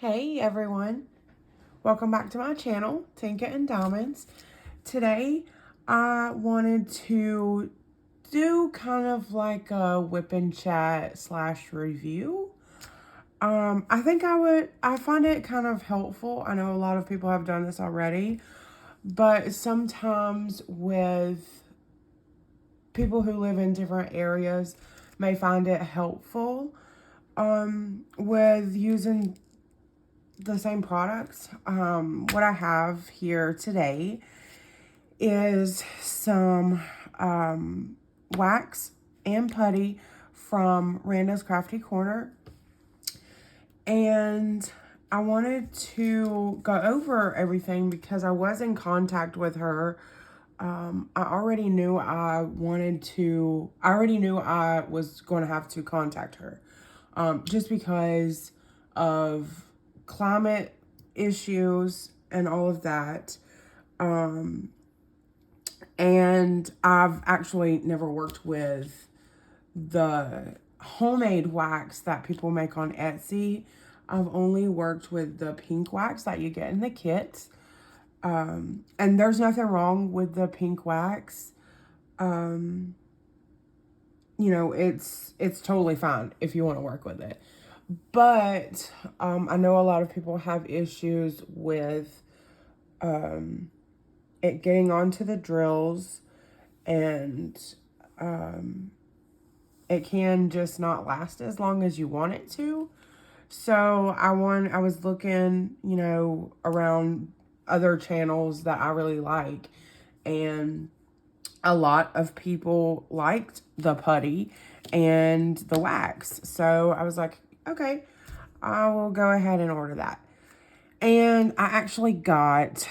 Hey everyone, welcome back to my channel, Tinka and Diamonds. Today I wanted to do kind of like a whip and chat slash review. I find it kind of helpful. I know a lot of people have done this already, but sometimes with people who live in different areas may find it helpful with using the same products. What I have here today is some wax and putty from Randa's Crafty Corner. And I wanted to go over everything because I was in contact with her. I already knew I was going to have to contact her. Just because of climate issues and all of that. And I've actually never worked with the homemade wax that people make on Etsy. I've only worked with the pink wax that you get in the kits. And there's nothing wrong with the pink wax. It's totally fine if you want to work with it. But I know a lot of people have issues with it getting onto the drills, and it can just not last as long as you want it to. So I was looking, around other channels that I really like, and a lot of people liked the putty and the wax. So I was like, okay, I will go ahead and order that. And I actually got,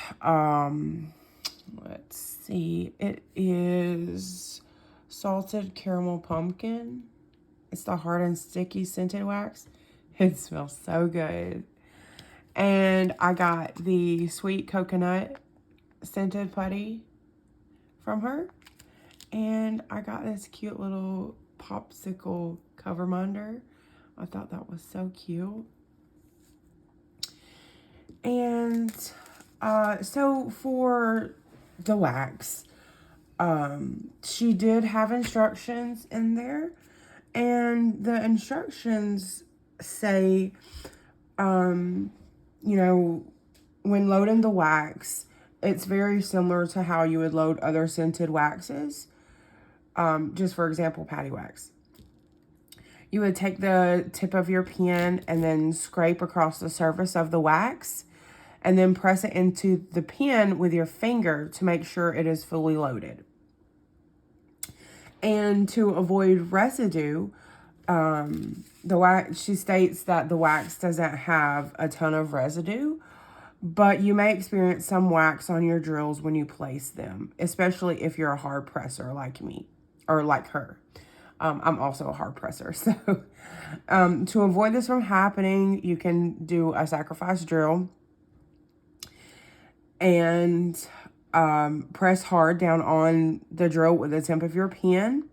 let's see, it is salted caramel pumpkin. It's the hard and sticky scented wax. It smells so good. And I got the sweet coconut scented putty from her. And I got this cute little popsicle cover minder. I thought that was so cute. And so for the wax, she did have instructions in there. And the instructions say, when loading the wax, it's very similar to how you would load other scented waxes. Just for example, patty wax. You would take the tip of your pen and then scrape across the surface of the wax and then press it into the pen with your finger to make sure it is fully loaded. And to avoid residue, she states that the wax doesn't have a ton of residue, but you may experience some wax on your drills when you place them, especially if you're a hard presser like me or like her. I'm also a hard presser. So to avoid this from happening, you can do a sacrifice drill and press hard down on the drill with the tip of your pen.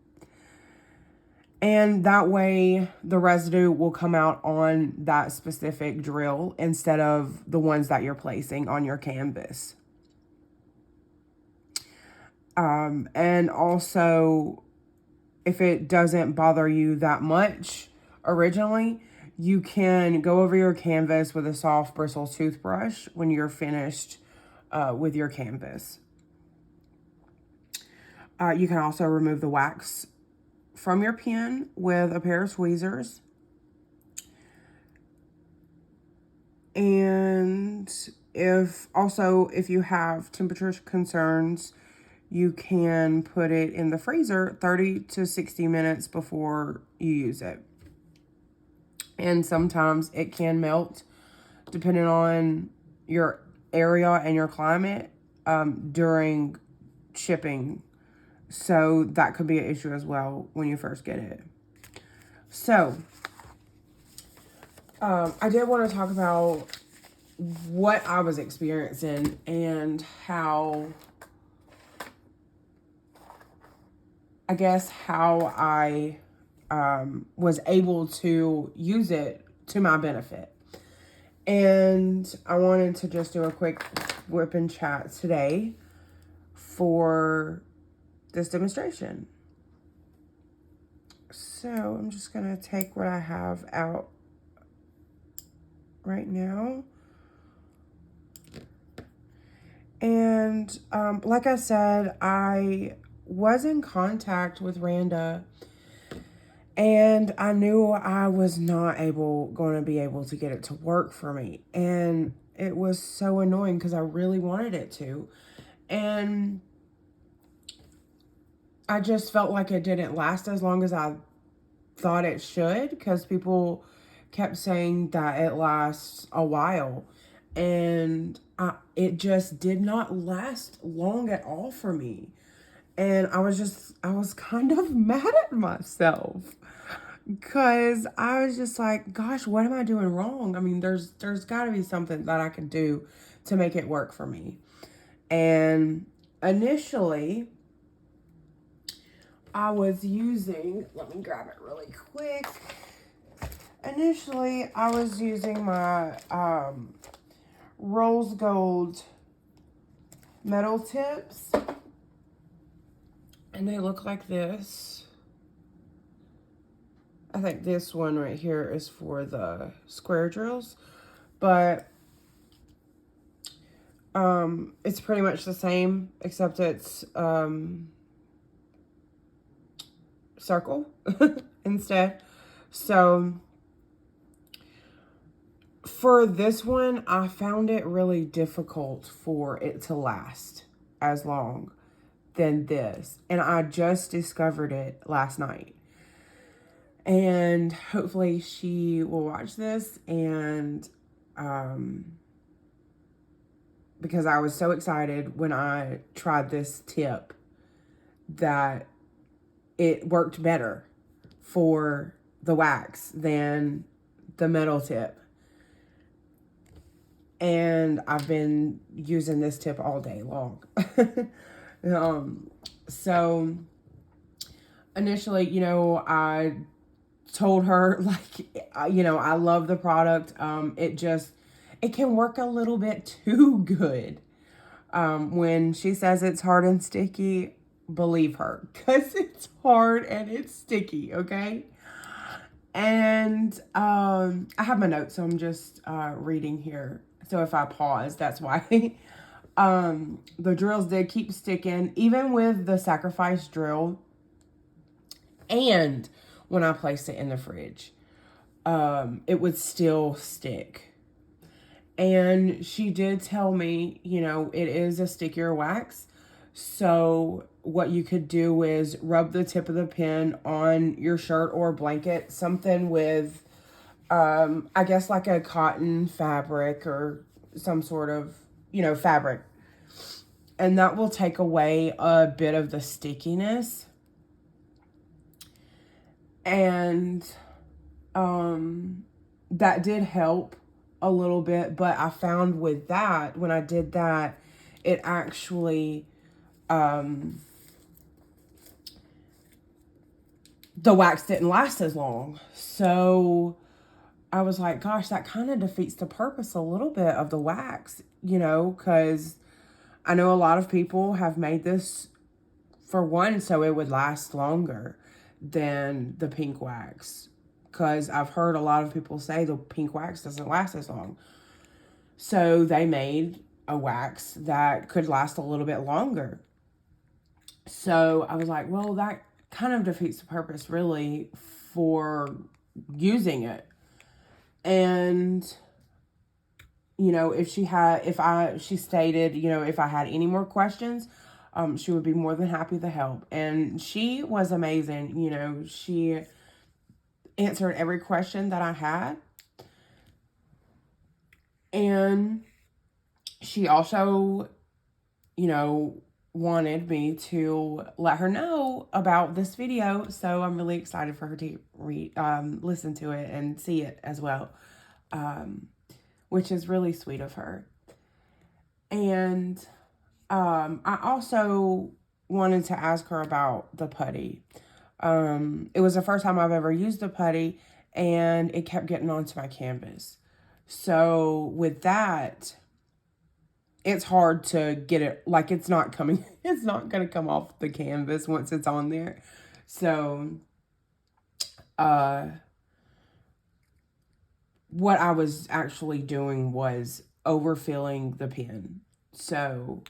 And that way the residue will come out on that specific drill instead of the ones that you're placing on your canvas. And also, if it doesn't bother you that much originally, you can go over your canvas with a soft bristle toothbrush when you're finished with your canvas. You can also remove the wax from your pen with a pair of tweezers. And if you have temperature concerns, you can put it in the freezer 30 to 60 minutes before you use it. And sometimes it can melt depending on your area and your climate during shipping. So that could be an issue as well when you first get it. So I did want to talk about what I was experiencing and how I was able to use it to my benefit. And I wanted to just do a quick whip and chat today for this demonstration. So I'm just going to take what I have out right now. And like I said, I was in contact with Randa, and I knew I was not going to be able to get it to work for me. And it was so annoying because I really wanted it to. And I just felt like it didn't last as long as I thought it should, because people kept saying that it lasts a while. And it just did not last long at all for me. And I was kind of mad at myself, because I was just like, gosh, what am I doing wrong? I mean, there's got to be something that I can do to make it work for me. And initially, I was using, let me grab it really quick. Initially, I was using my rose gold metal tips. And they look like this. I think this one right here is for the square drills. But it's pretty much the same, except it's circle instead. So for this one, I found it really difficult for it to last as long than this. And I just discovered it last night. And hopefully she will watch this, and because I was so excited when I tried this tip that it worked better for the wax than the metal tip. And I've been using this tip all day long. So initially, you know, I told her, like, you know, I love the product. It can work a little bit too good. When she says it's hard and sticky, believe her, because it's hard and it's sticky, okay? And I have my notes, so I'm just reading here. So if I pause, that's why. The drills did keep sticking, even with the sacrifice drill. And when I placed it in the fridge, it would still stick. And she did tell me, you know, it is a stickier wax. So what you could do is rub the tip of the pen on your shirt or blanket, something with, I guess like a cotton fabric or some sort of, you know, fabric. And that will take away a bit of the stickiness. And that did help a little bit, but I found with that, when I did that, it actually, the wax didn't last as long. So I was like, gosh, that kind of defeats the purpose a little bit of the wax, you know, because I know a lot of people have made this for one, so it would last longer than the pink wax. Because I've heard a lot of people say the pink wax doesn't last as long. So they made a wax that could last a little bit longer. So I was like, well, that kind of defeats the purpose, really, for using it. And, you know, she stated, you know, if I had any more questions, she would be more than happy to help. And she was amazing. You know, she answered every question that I had. And she also, you know, wanted me to let her know about this video. So I'm really excited for her to listen to it and see it as well, which is really sweet of her. And I also wanted to ask her about the putty. It was the first time I've ever used the putty, and it kept getting onto my canvas. So with that, it's hard to get it, like it's not coming, it's not going to come off the canvas once it's on there. So, what I was actually doing was overfilling the pen. So,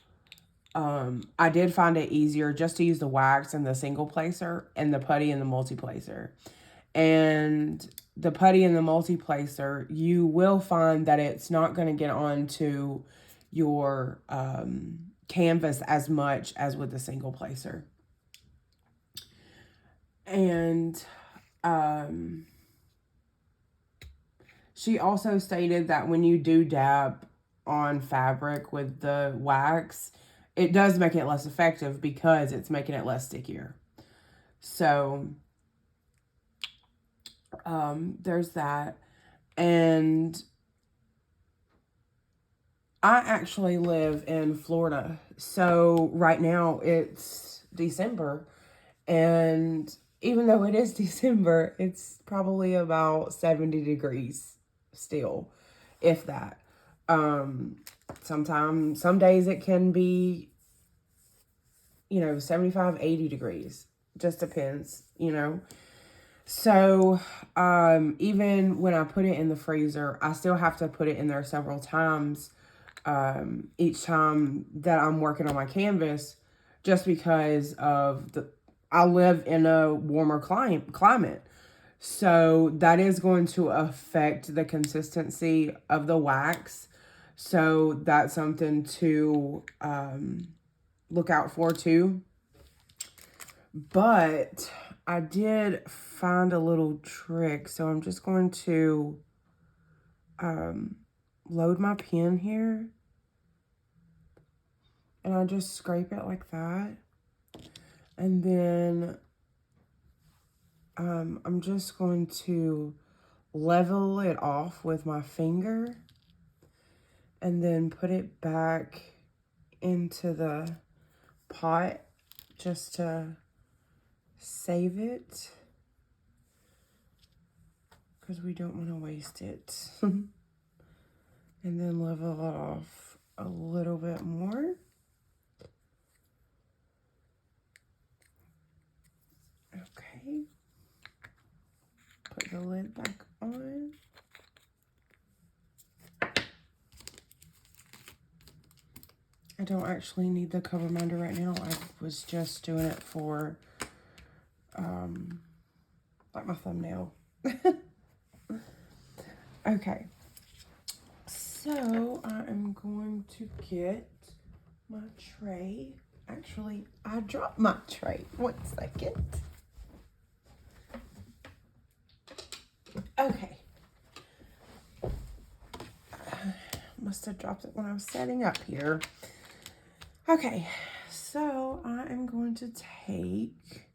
I did find it easier just to use the wax and the single placer and the putty and the multi-placer. And the putty and the multi-placer, you will find that it's not going to get onto your canvas as much as with the single placer. And she also stated that when you do dab on fabric with the wax, it does make it less effective because it's making it less stickier. So there's that. And I actually live in Florida. So right now it's December. And even though it is December, it's probably about 70 degrees still, if that. Sometimes, some days it can be, 75, 80 degrees. Just depends, So, even when I put it in the freezer, I still have to put it in there several times, each time that I'm working on my canvas, just because of I live in a warmer climate. So that is going to affect the consistency of the wax. So that's something to look out for too. But I did find a little trick. So I'm just going to load my pen here. And I just scrape it like that. And then I'm just going to level it off with my finger and then put it back into the pot just to save it because we don't want to waste it. And then level it off a little bit more. Okay. Put the lid back on. I don't actually need the cover minder right now. I was just doing it for, like my thumbnail. Okay. So, I am going to get my tray. Actually, I dropped my tray. 1 second. Okay. Must have dropped it when I was setting up here. Okay, so I am going to take,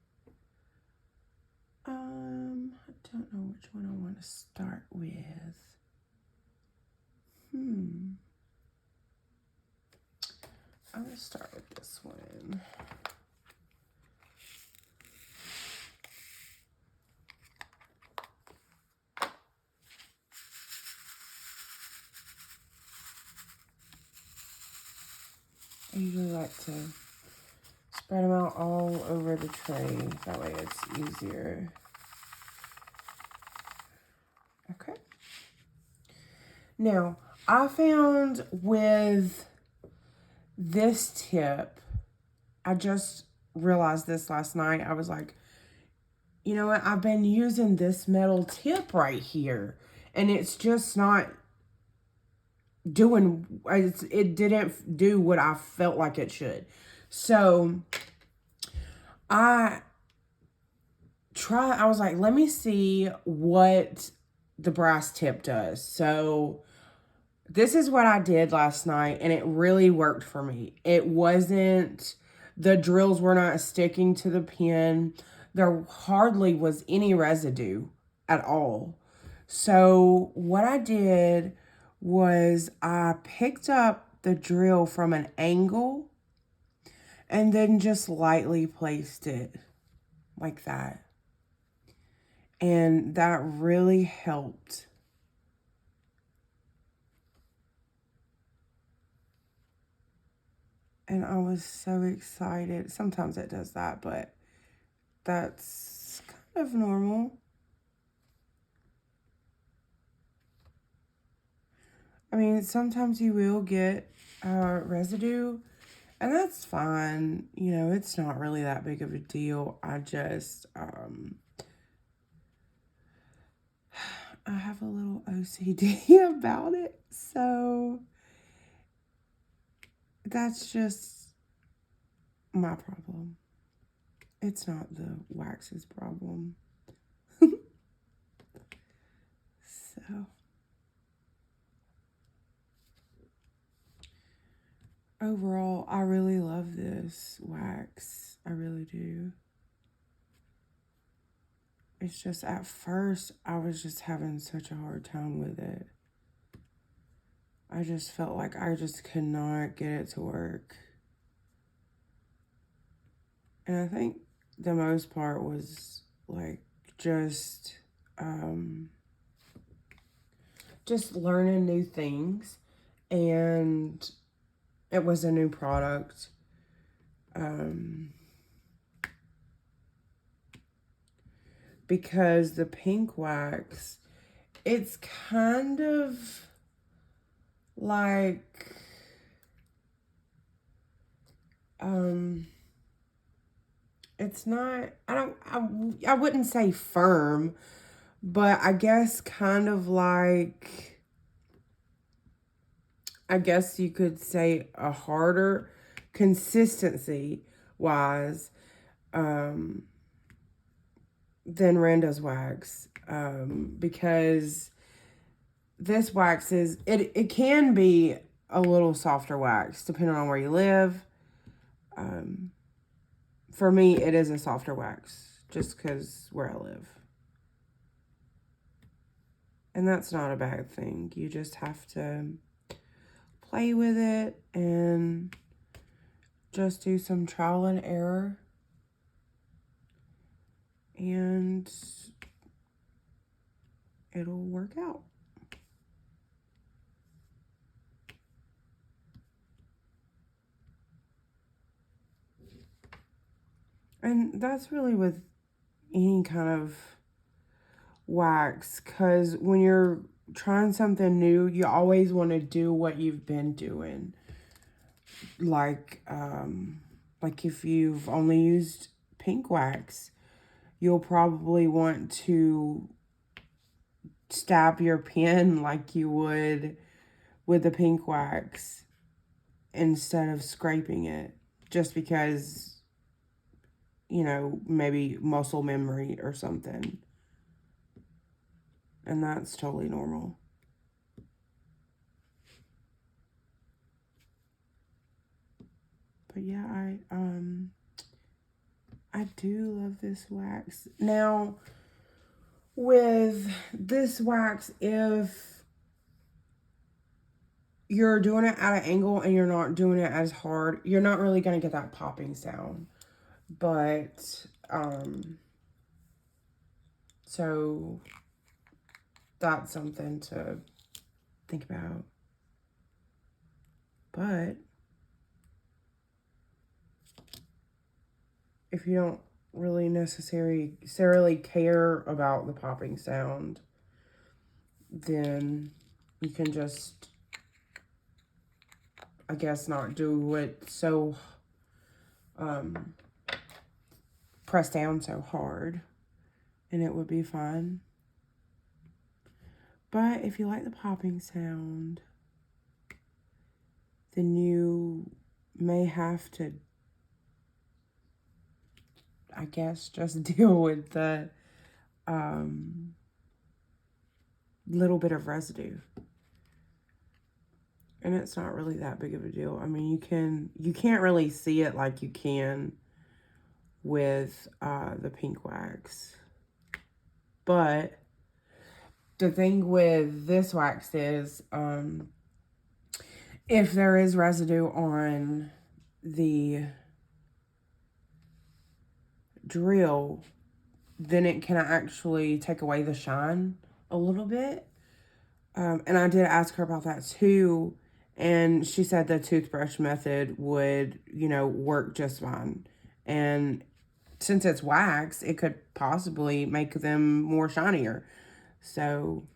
I don't know which one I want to start with. I'm going to start with this one. I usually like to spread them out all over the tray. That way it's easier. Okay. Now, I found with this tip, I just realized this last night. I was like, you know what? I've been using this metal tip right here. And it's just not it didn't do what I felt like it should. So I was like, let me see what the brass tip does. So this is what I did last night, and it really worked for me. The drills were not sticking to the pen. There hardly was any residue at all. So what I did was I picked up the drill from an angle and then just lightly placed it like that. And that really helped. And I was so excited. Sometimes it does that, but that's kind of normal. I mean, sometimes you will get residue, and that's fine. You know, it's not really that big of a deal. I just, I have a little OCD about it. So that's just my problem. It's not the wax's problem. So overall, I really love this wax. I really do. It's just at first, I was just having such a hard time with it. I just felt like I just could not get it to work. And I think the most part was like just learning new things, and it was a new product. Because the pink wax, it's kind of like it's not, I wouldn't say firm, but I guess kind of like, I guess you could say a harder consistency wise than Randa's wax, because this wax is, it can be a little softer wax depending on where you live. For me, it is a softer wax just because where I live. And that's not a bad thing. You just have to play with it and just do some trial and error. And it'll work out. And that's really with any kind of wax, because when you're trying something new, you always want to do what you've been doing. Like if you've only used pink wax, you'll probably want to stab your pen like you would with the pink wax instead of scraping it, just because, you know, maybe muscle memory or something. And that's totally normal. But yeah, I do love this wax. Now, with this wax, if you're doing it at an angle and you're not doing it as hard, you're not really going to get that popping sound. But, so that's something to think about. But if you don't really necessarily care about the popping sound, then you can just, I guess, not do it so press down so hard, and it would be fine. But if you like the popping sound, then you may have to, I guess, just deal with the little bit of residue. And it's not really that big of a deal. I mean, you can't really see it like you can with the pink wax. But the thing with this wax is, if there is residue on the drill, then it can actually take away the shine a little bit. And I did ask her about that too. And she said the toothbrush method would, you know, work just fine. And since it's wax, it could possibly make them more shinier. So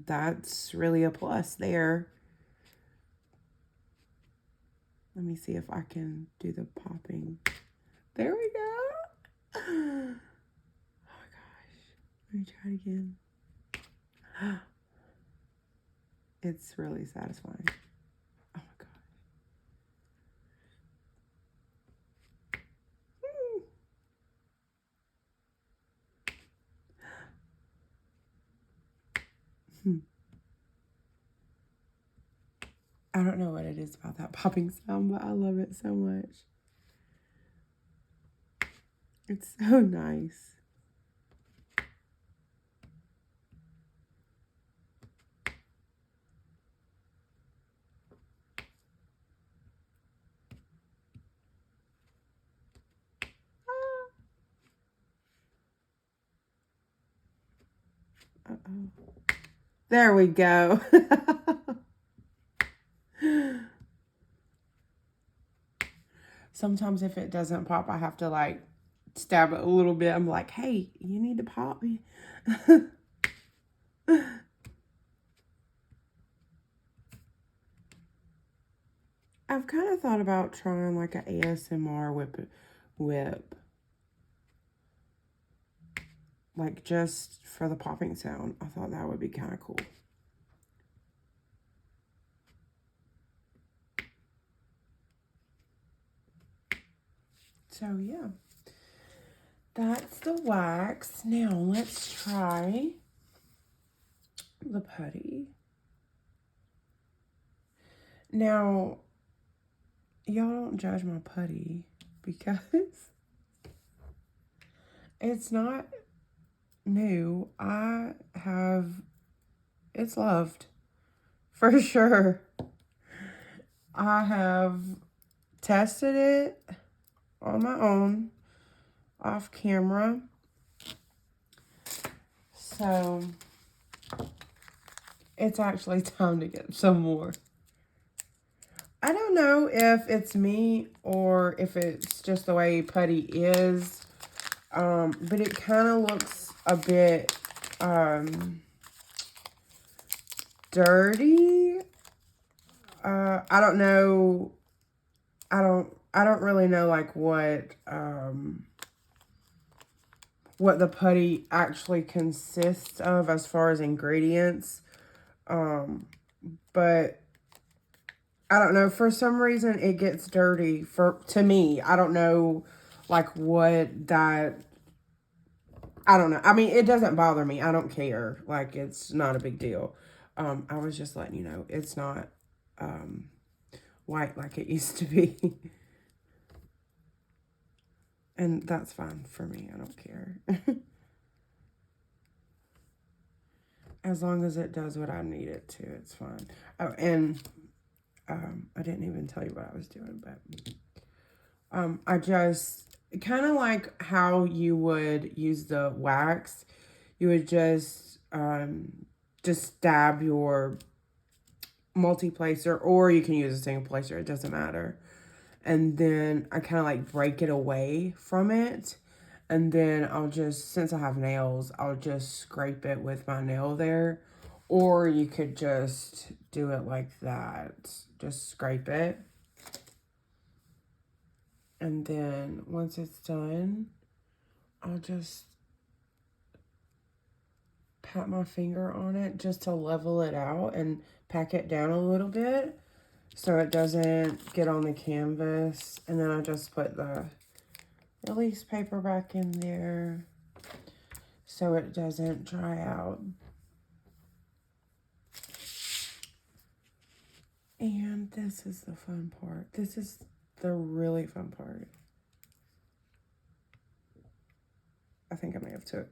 that's really a plus there. Let me see if I can do the popping. There we go. Oh my gosh. Let me try it again. It's really satisfying. Oh my gosh. I don't know what it is about that popping sound, but I love it so much. It's so nice. Uh-oh. There we go. Sometimes if it doesn't pop, I have to like stab it a little bit. I'm like, hey, you need to pop me. I've kind of thought about trying like an ASMR whip. Like just for the popping sound. I thought that would be kind of cool. So yeah, that's the wax. Now let's try the putty. Now, y'all don't judge my putty because it's not new. It's loved for sure. I have tested it on my own off camera. So it's actually time to get some more. I don't know if it's me or if it's just the way putty is. But it kind of looks a bit dirty. I don't know. I don't really know like what the putty actually consists of as far as ingredients. But I don't know, for some reason it gets dirty to me. I don't know like what that, I don't know. I mean, it doesn't bother me. I don't care. Like, it's not a big deal. I was just letting you know it's not white like it used to be. And that's fine for me. I don't care. As long as it does what I need it to, it's fine. Oh, and I didn't even tell you what I was doing, but I just kind of like how you would use the wax. You would just dab your multi-placer, or you can use a single placer, it doesn't matter. And then I kind of like break it away from it. And then I'll just, since I have nails, I'll just scrape it with my nail there. Or you could just do it like that. Just scrape it. And then once it's done, I'll just pat my finger on it just to level it out and pack it down a little bit so it doesn't get on the canvas. And then I just put the release paper back in there so it doesn't dry out. And this is the fun part. This is the really fun part. I think I may have took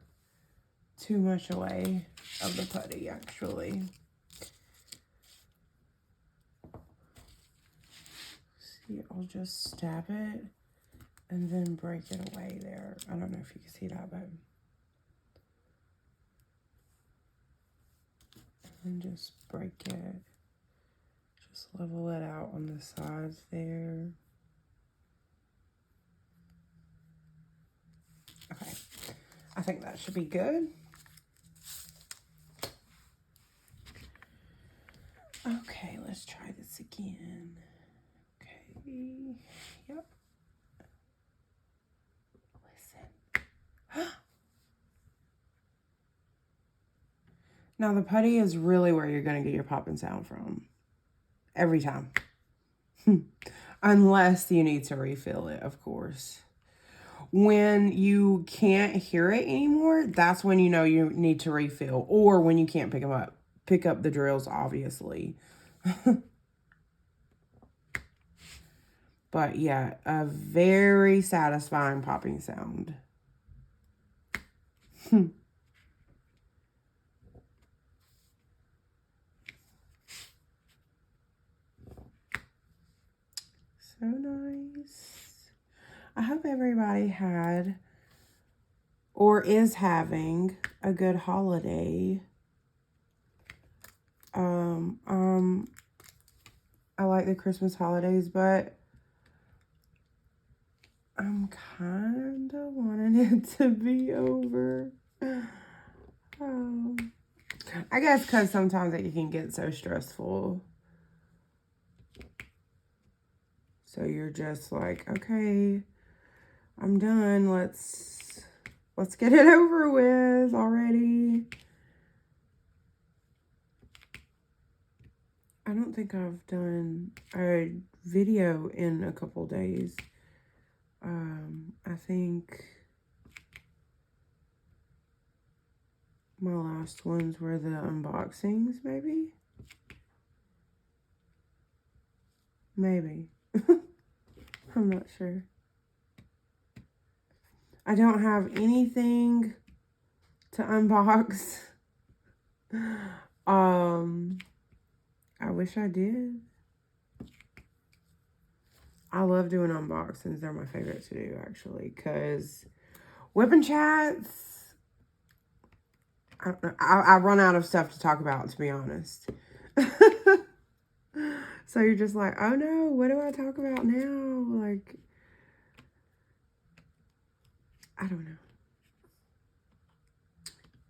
too much away of the putty, actually. See, I'll just stab it and then break it away there. I don't know if you can see that, but... And just break it just level it out on the sides there. Okay, I think that should be good. Okay, let's try this again. Okay, yep. Listen. Now the putty is really where you're going to get your popping sound from. Every time. Unless you need to refill it, of course. When you can't hear it anymore, that's when you know you need to refill. Or when you can't pick them up. Pick up the drills, obviously. But yeah, a very satisfying popping sound. So nice. I hope everybody had or is having a good holiday. I like the Christmas holidays, but I'm kind of wanting it to be over. I guess because sometimes it can get so stressful. So you're just like, okay, I'm done. Let's get it over with already. I don't think I've done a video in a couple days. I think my last ones were the unboxings, maybe? Maybe. I'm not sure. I don't have anything to unbox. I wish I did. I love doing unboxings. They're my favorite to do, actually, because whipping chats, I run out of stuff to talk about, to be honest. So you're just like, oh no, what do I talk about now? Like, I don't know.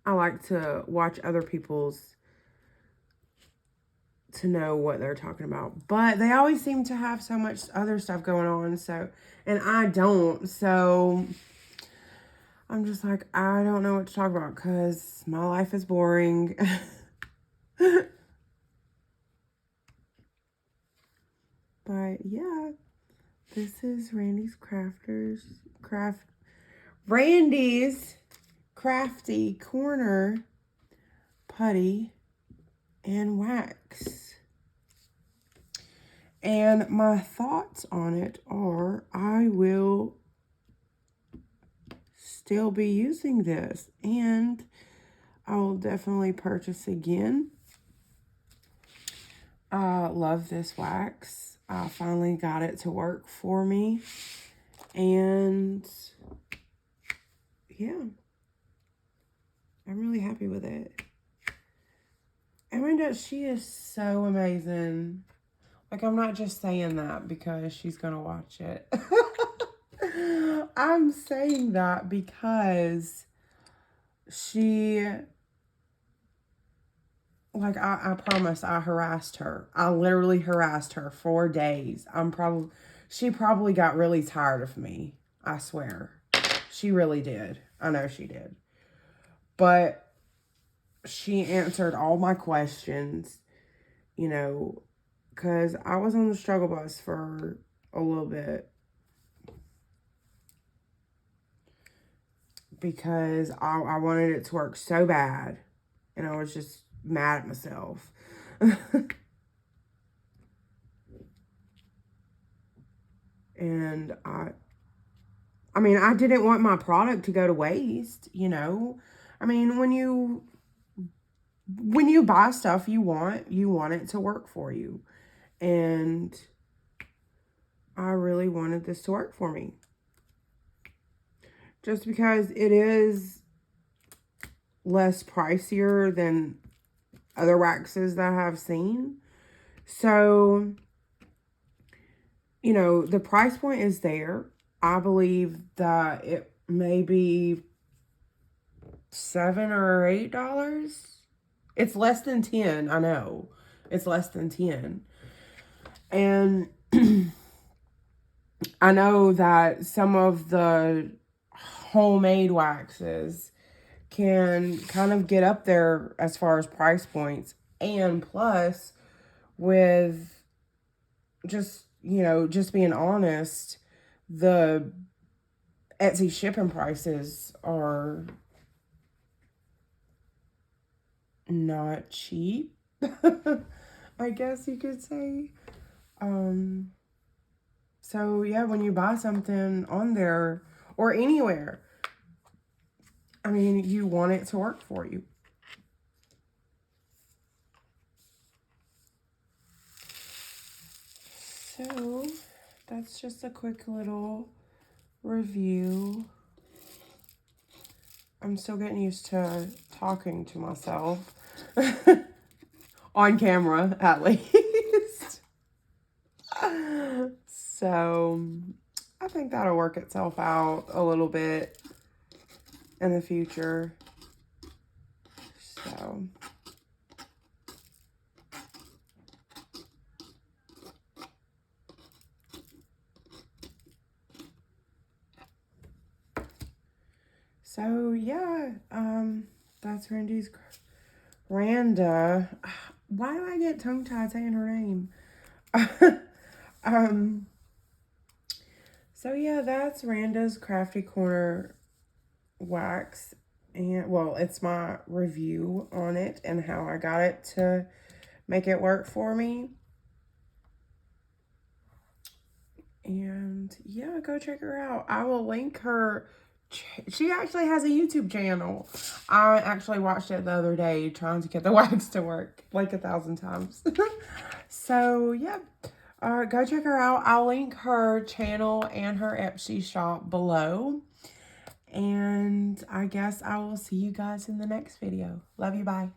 I like to watch other people's to know what they're talking about, but they always seem to have so much other stuff going on, so, and I don't, so I'm just like, I don't know what to talk about because my life is boring. But yeah, this is Randy's Randy's Crafty Corner Putty and Wax. And my thoughts on it are, I will still be using this, and I will definitely purchase again. I love this wax. I finally got it to work for me, and yeah, I'm really happy with it. And Randa, she is so amazing. Like, I'm not just saying that because she's gonna watch it. I'm saying that because she, like, I promise I harassed her. I literally harassed her for days. She probably got really tired of me. I swear. She really did. I know she did. But she answered all my questions, you know, because I was on the struggle bus for a little bit. Because I wanted it to work so bad. And I was just mad at myself. And I mean, I didn't want my product to go to waste, you know. I mean, when you buy stuff you want it to work for you. And I really wanted this to work for me. Just because it is less pricier than other waxes that I've seen. So, you know, the price point is there. I believe that it may be $7 or $8. It's less than 10, I know. It's less than 10. And I know that some of the homemade waxes can kind of get up there as far as price points. And plus, with just, you know, just being honest, the Etsy shipping prices are not cheap, I guess you could say. So yeah, when you buy something on there or anywhere, I mean, you want it to work for you. So that's just a quick little review. I'm still getting used to talking to myself. On camera, at least. So I think that'll work itself out a little bit in the future. So yeah, that's Randy's Randa. Why do I get tongue-tied saying her name? So yeah, that's Randa's Crafty Corner wax. And well, it's my review on it and how I got it to make it work for me. And yeah, go check her out. I will link her. She actually has a YouTube channel. I actually watched it the other day trying to get the wax to work like 1,000 times. So yeah, go check her out. I'll link her channel and her Etsy shop below. And I guess I will see you guys in the next video. Love you, bye.